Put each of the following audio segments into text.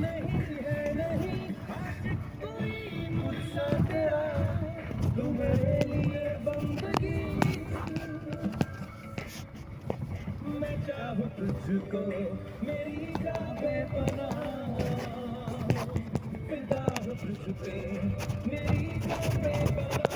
नहीं है नहीं कोई मुझसे तेरा, तू मेरे लिए बंदगी, मैं चाहूँ तुझको मेरी जान बेपनाह, फिदा हूँ तुझ पे मेरी जान बेपनाह।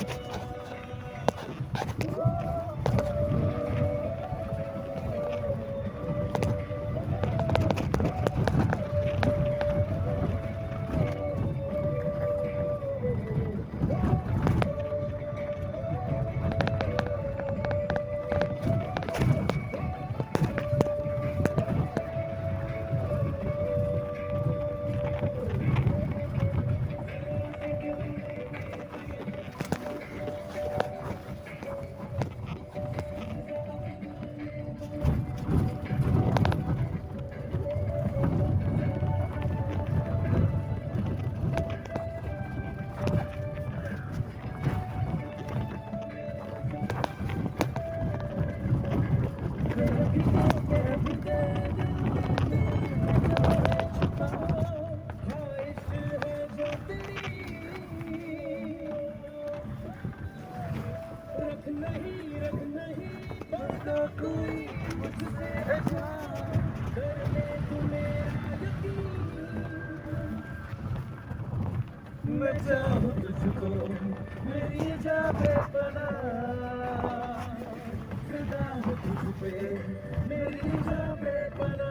कोई मुझसे अच्छा कर ले तू मेरा यकीन, मैं चाहूँ तुझको मेरी जान बेपनाह, फिदा हूँ तुझ पे मेरी जान बेपनाह।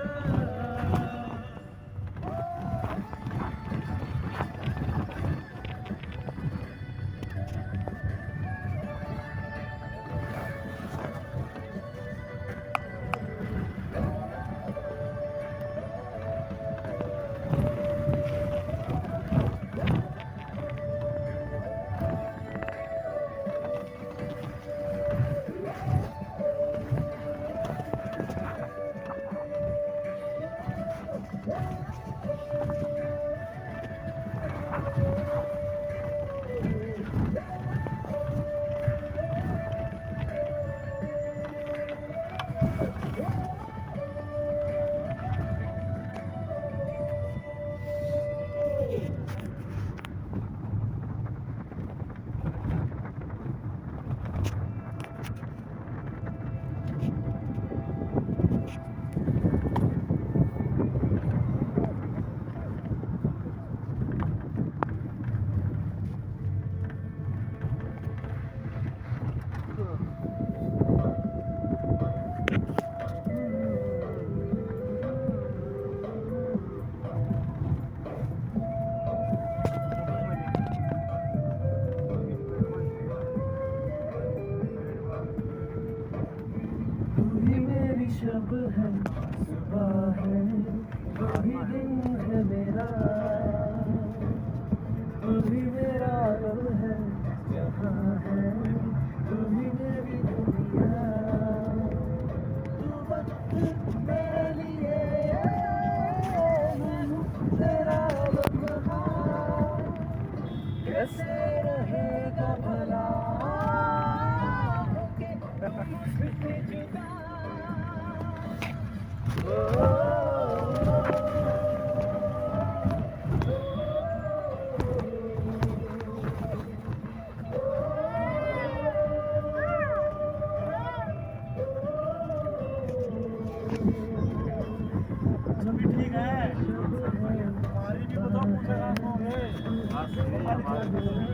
शब है सुबह है वही दिन है मेरा, तू भी मेरा आलम है जहाँ है तू भी मेरी दुनिया, तू वक्त मेरे लिए मैं हूँ तेरा लम्हा, कैसे रहेगा भला मुझसे जुदा। सभी ठीक है, हमारी भी बताओ पूछेगा आपको।